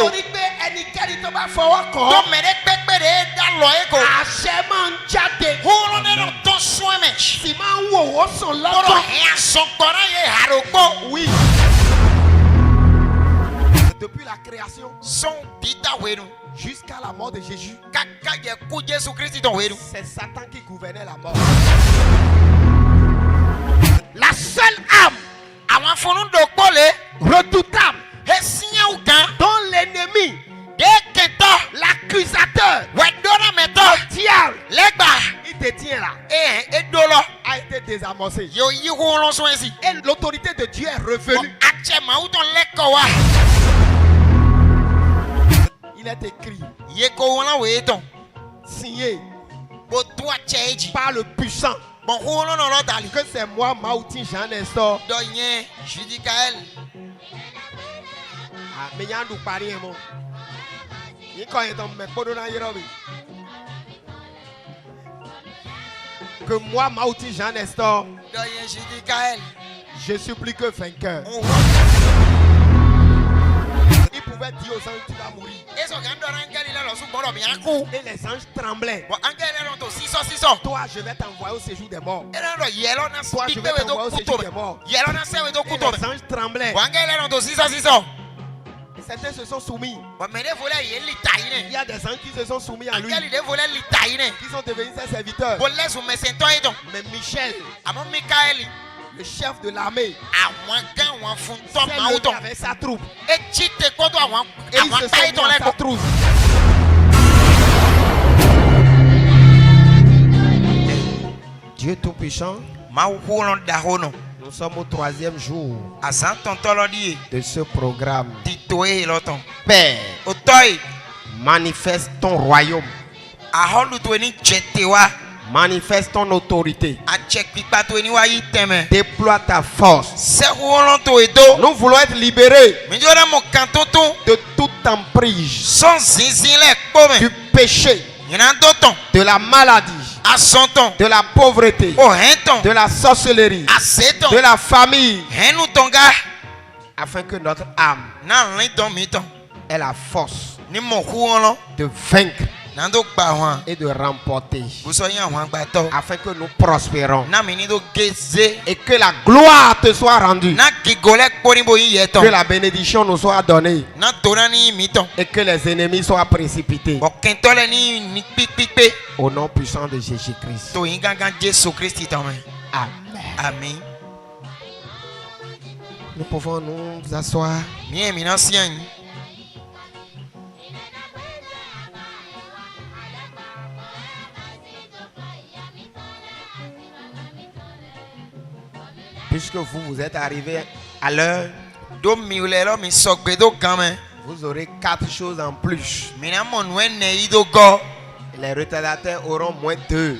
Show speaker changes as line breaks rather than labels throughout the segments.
nítorí pé ẹnikẹ́ni tó bá fọwọ́ kàn án àṣẹ máa ń jáde sì máa ń wò ó sàn lọ́tọ̀. Oui. Depuis la création jusqu'à la mort de Jésus, c'est Satan qui gouvernait la mort. La seule âme redoutable dont l'ennemi, l'accusateur, le diable, il détient là, a été désamorcé. Et l'autorité de Dieu est revenue. Il est écrit, signé par le puissant, que c'est moi, Maouti Jean Nestor. Que moi, Maouti Jean Nestor, je suis plus que vainqueur. Il pouvait dire aux anges, tu vas mourir. Et les anges tremblaient. Toi, je vais t'envoyer au séjour des morts. Toi, je vais t'envoyer au séjour des morts. Et les anges tremblaient. Et certains se sont soumis. Il y a des anges qui se sont soumis à lui, qui sont devenus ses serviteurs. Mais Michel, le chef de l'armée, s'est levé avec sa troupe. Et ils se sont mis à sa troupe. Dieu Tout-Puissant, nous sommes au 3e jour de ce programme. Père, manifeste ton royaume. Manifeste ton autorité. Déploie ta force. Nous voulons être libérés de toute emprise du péché, de la maladie, de la pauvreté, de la sorcellerie, de la famille, afin que notre âme ait la force de vaincre et de remporter, afin que nous prospérons et que la gloire te soit rendue, que la bénédiction nous soit donnée et que les ennemis soient précipités. Au nom puissant de Jésus-Christ. Amen.
Amen.
Nous pouvons nous asseoir. Puisque vous êtes arrivés à l'heure, vous aurez 4 choses en plus. Les retardataires auront moins 2.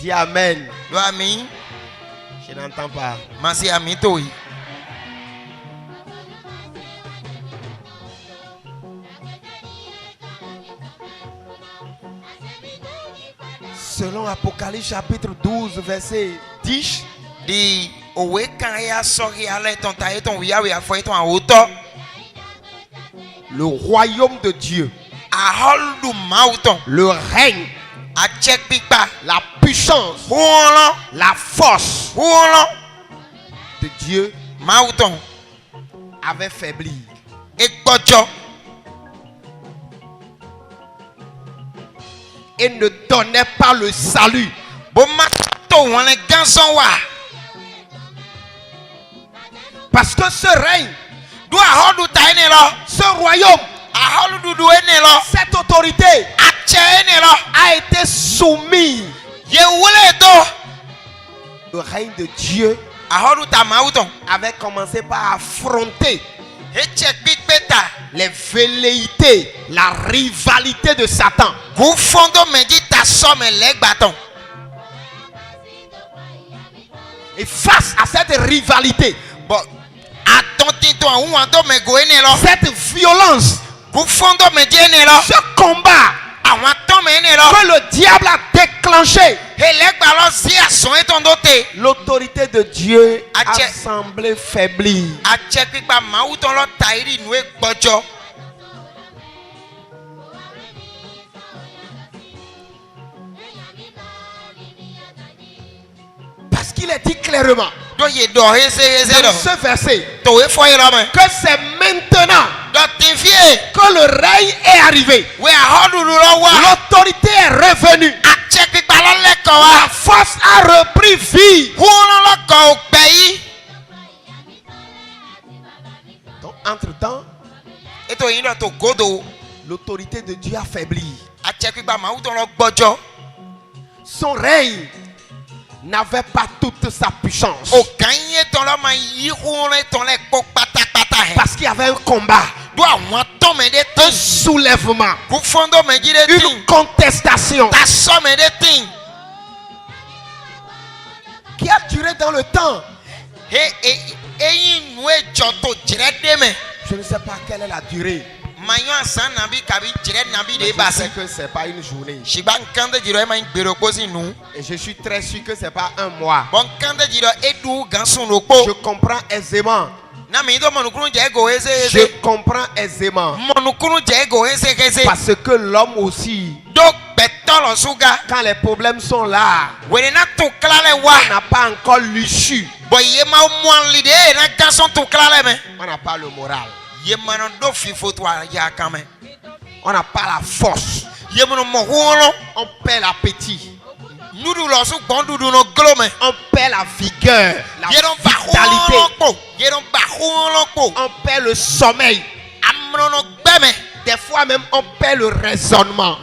Dis Amen. Je n'entends pas. Selon Apocalypse chapitre 12 verset 10, le royaume de Dieu, le règne, la puissance, la force de Dieu avait faibli. Et ne donnait pas le salut. Parce que ce règne, ce royaume, cette autorité a été soumis. Le règne de Dieu avait commencé par affronter les velléités, la rivalité de Satan. Et face à cette rivalité, cette violence, ce combat que le diable a déclenché l'autorité de Dieu a semblé faiblir. Parce qu'il est dit clairement dans ce verset que c'est maintenant que le règne est arrivé. L'autorité est revenue. La force a repris vie. Donc, entre-temps, l'autorité de Dieu a faibli. Son règne n'avait pas toute sa puissance. Parce qu'il y avait un combat, un soulèvement, une contestation qui a duré dans le temps. Je ne sais pas quelle est la durée. Mais je sais que ce n'est pas une journée. Et je suis très sûr que ce n'est pas un mois. Je comprends aisément. Je comprends aisément. Parce que l'homme aussi, quand les problèmes sont là, on n'a pas encore l'issue. On n'a pas le moral. On n'a pas la force. On perd l'appétit. On perd la vigueur, la vitalité. On perd le sommeil. Des fois même on perd le raisonnement.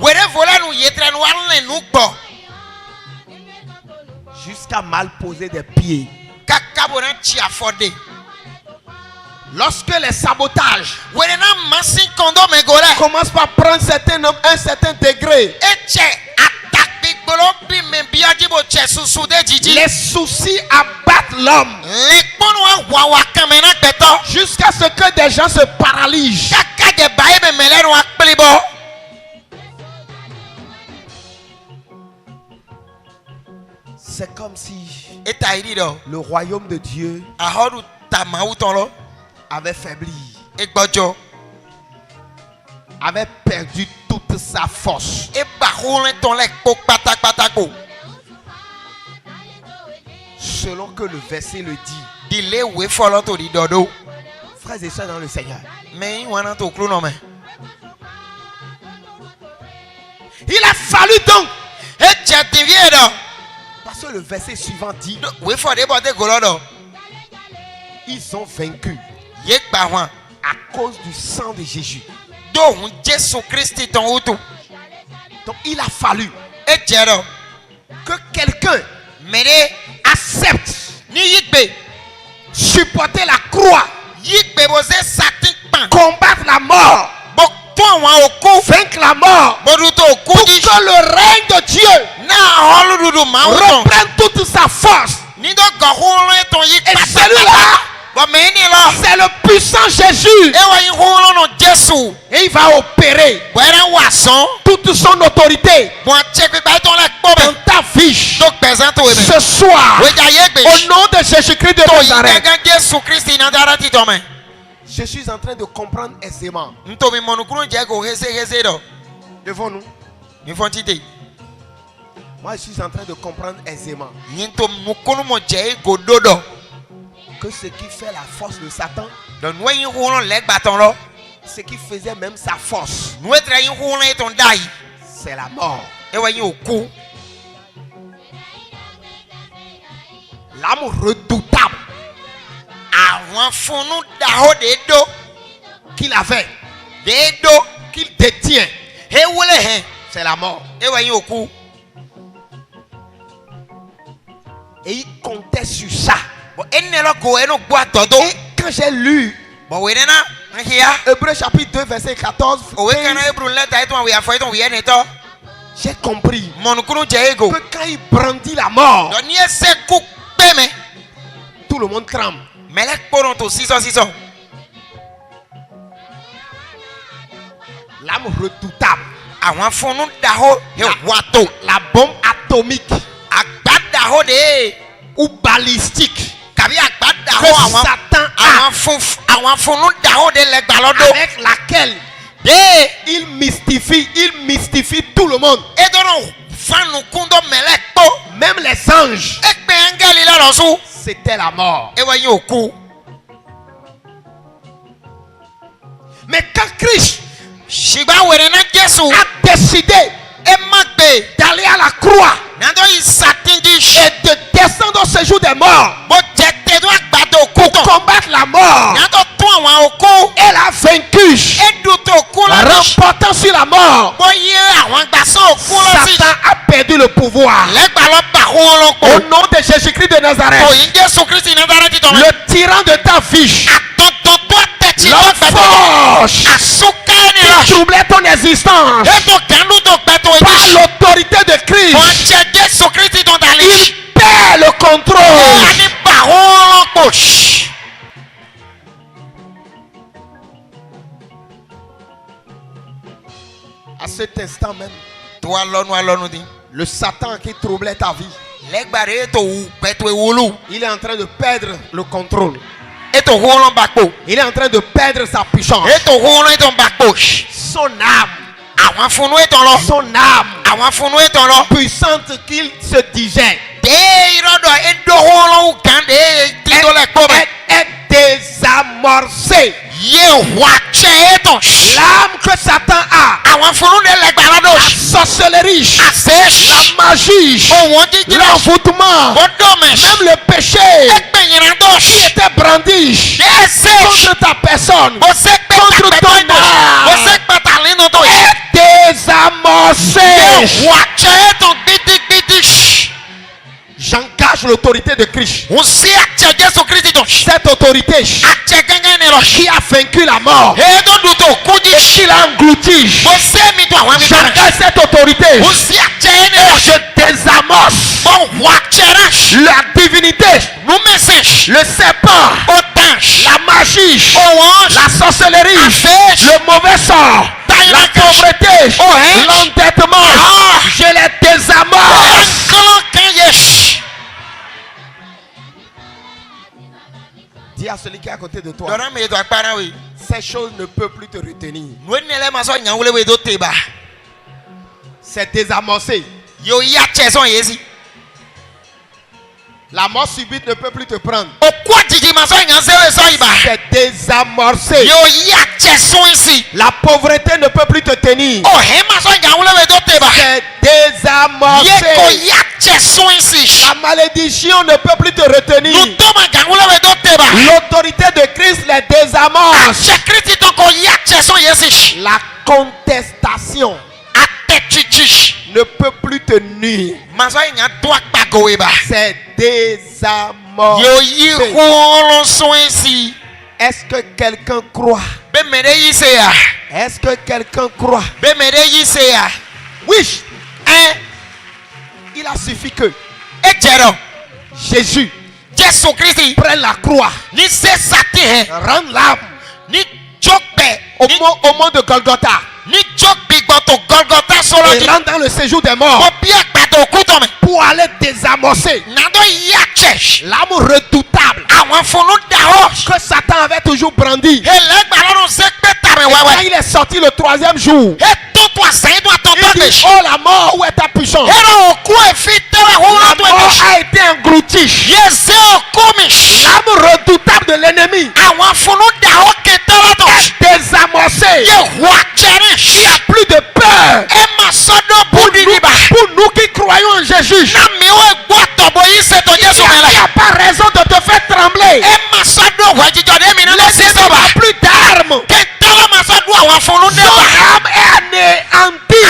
Jusqu'à mal poser des pieds. Lorsque les sabotages commencent par prendre un certain degré, les soucis abattent l'homme jusqu'à ce que des gens se paralysent. C'est comme si le royaume de Dieu avait faibli, avait perdu toute sa force. Selon que le verset le dit. Frères et sœurs dans le Seigneur, il a fallu donc, parce que le verset suivant dit, ils ont vaincu à cause du sang de Jésus. Donc il a fallu que quelqu'un accepte supporter la croix, combattre la mort, vaincre la mort, pour que le règne de Dieu reprenne toute sa force. Et celui-là, c'est le puissant Jésus. Et il va opérer toute son autorité dans ta vie ce soir. Au nom de Jésus-Christ de Nazareth. Je suis en train de comprendre aisément. Devant nous. Moi, je suis en train de comprendre aisément que ce qui fait la force de Satan, ce qui faisait même sa force, c'est la mort. L'âme redoutable qu'il avait, qu'il détient, c'est la mort. Et il comptait sur ça. Et quand j'ai lu Hébreux chapitre 2 verset 14, j'ai compris que quand il brandit la mort, tout le monde tremble. L'âme redoutable, la bombe atomique ou balistique que Satan a, avec laquelle il mystifie tout le monde. Même les anges. C'était la mort. Mais quand Christ a décidé d'aller à la croix et de descendre au séjour des morts pour combattre la mort, elle a vaincu, remportant sur la mort. Satan a perdu le pouvoir. Au nom de Jésus-Christ de Nazareth, le tyran de ta vie, l'homme forge qui troublait ton existence, par l'autorité de Christ, il perd le contrôle. À cet instant même, le Satan qui troublait ta vie, il est en train de perdre le contrôle. Il est en train de perdre sa puissance. Son âme, puissante qu'il se disait, est désamorcée. L'âme que Satan a, la sorcellerie, la magie, l'envoûtement, même le péché qui était brandi contre ta personne, contre ton âme, est désamorcé. J'engage l'autorité de Christ. Cette autorité qui a vaincu la mort et qui l'a englouti. J'engage cette autorité et je désamorce la divinité, le serpent, la magie, la sorcellerie, le mauvais sort, la pauvreté, l'endettement. Je les désamorce. Dis à celui qui est à côté de toi, ces choses ne peuvent plus te retenir. C'est désamorcé. La mort subite ne peut plus te prendre. C'est désamorcé. La pauvreté ne peut plus te tenir. C'est désamorcé. La malédiction ne peut plus te retenir. L'autorité de Christ les désamorce. La contestation ne peut plus te nuire. C'est désamorcé. Est-ce que quelqu'un croit? Est-ce que quelqu'un croit? Oui. Il a suffi que Jésus prenne la croix, rende l'âme au mont de Golgotha, et rentre dans le séjour des morts pour aller désamorcer l'âme redoutable que Satan avait toujours brandi. Et quand il est sorti le troisième jour, il dit: oh la mort, où est ta puissance? La mort a été engloutie. L'âme redoutable de l'ennemi est désamorcée. Il n'y a plus de peur. Pour nous qui croyons en Jésus, il n'y a pas raison de te faire trembler. L'ennemi n'a plus d'armes. Son âme est anéantie.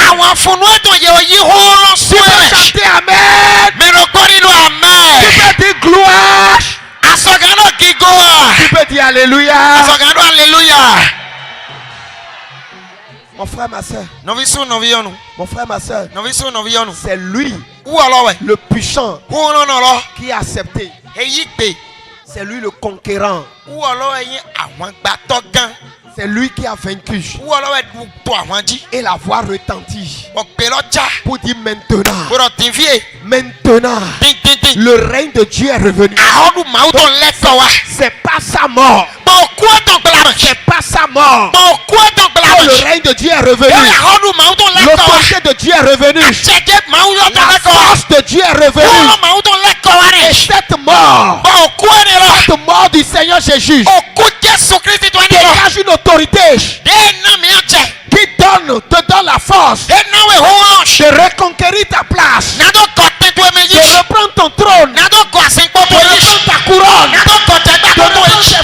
Tu peux chanter Amen. Tu peux dire gloire. Tu peux dire Alléluia. Mon frère, ma soeur. Mon frère, ma soeur. C'est lui, le puissant, qui a accepté. C'est lui le conquérant. C'est lui qui a vaincu. Et la voix retentit pour dire maintenant. Maintenant, le règne de Dieu est revenu. C'est pas sa mort. C'est pas sa mort. Oh, le règne de Dieu est revenu. L'autorité de Dieu est revenue. La force de Dieu est revenue. Et cette mort du Seigneur Jésus dégage une autorité qui te donne la force de reconquérir ta place, de reprendre ton trône, de reprendre ta couronne, de reprendre tes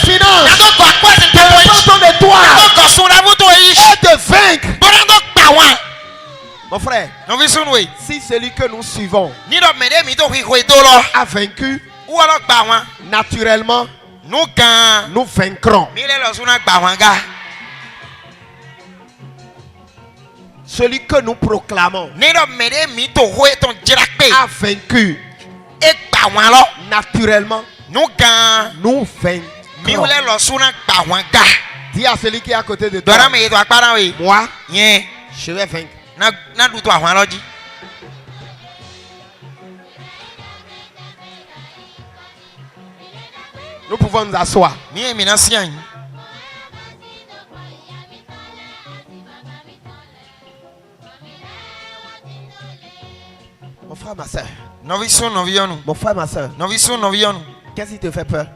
finances, de reprendre ton étoile et de vaincre. Mon frère, si celui que nous suivons a vaincu, naturellement, nous vaincrons. Celui que nous proclamons a vaincu. Naturellement, nous vaincrons. Dis à celui qui est à côté de toi, moi, je vais vaincre. Nous pouvons nous asseoir. Mon frère, ma soeur. Mon frère, ma soeur. Qu'est-ce qui te fait peur?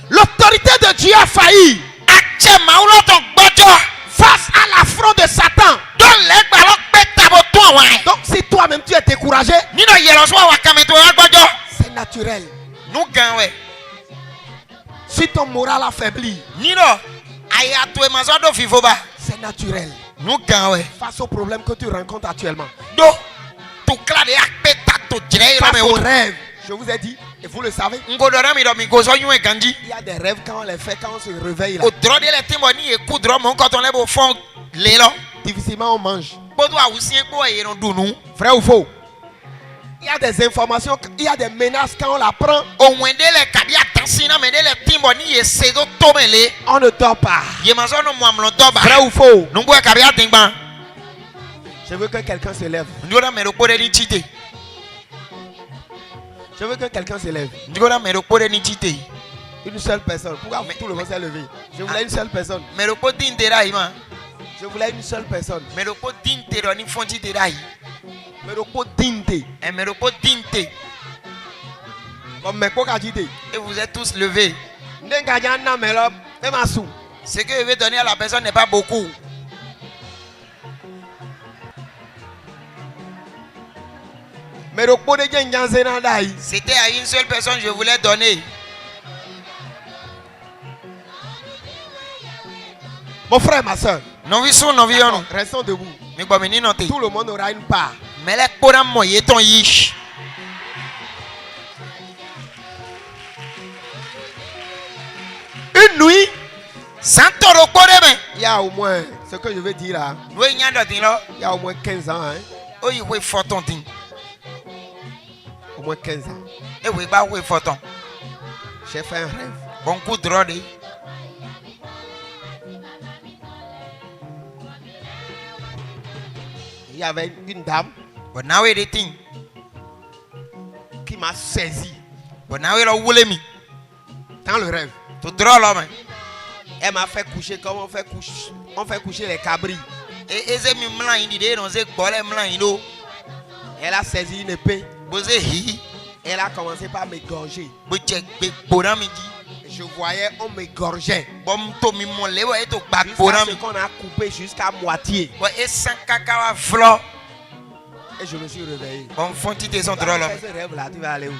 L'autorité de Dieu a failli face à l'affront de Satan. Donc si toi-même tu es découragé, c'est naturel. Si ton moral affaibli, c'est naturel. Face aux problèmes que tu rencontres actuellement, face aux rêves, je vous ai dit, et vous le savez, il y a des rêves quand on les fait, quand on se réveille là. Difficilement on mange. Vrai ou faux? Il y a des informations, il y a des menaces quand on la prend. On ne dort pas. Vrai ou faux? Je veux que quelqu'un se lève. Je veux que quelqu'un se lève. Une seule personne. Pourquoi tout le monde s'est levé? Je voulais une seule personne. Je voulais une seule personne.
Et vous êtes tous levés. Ce que je vais donner à la personne n'est pas beaucoup. C'était à une seule personne que je voulais donner.
Mon frère, ma soeur,
restons
debout. Tout le monde aura une part. Une nuit, il y a au moins, ce que je veux dire là, il y a au moins 15 ans. Au moins 15 ans. J'ai fait un rêve. Il y avait une dame qui m'a saisi dans le rêve. Elle m'a fait coucher comme on fait coucher les cabris. Elle a saisi une épée. Elle a commencé par m'égorger. Je voyais, on m'égorgeait. Jusqu'à ce qu'on a coupé jusqu'à moitié. Et je me suis réveillé. Ce rêve là, tu vas aller où?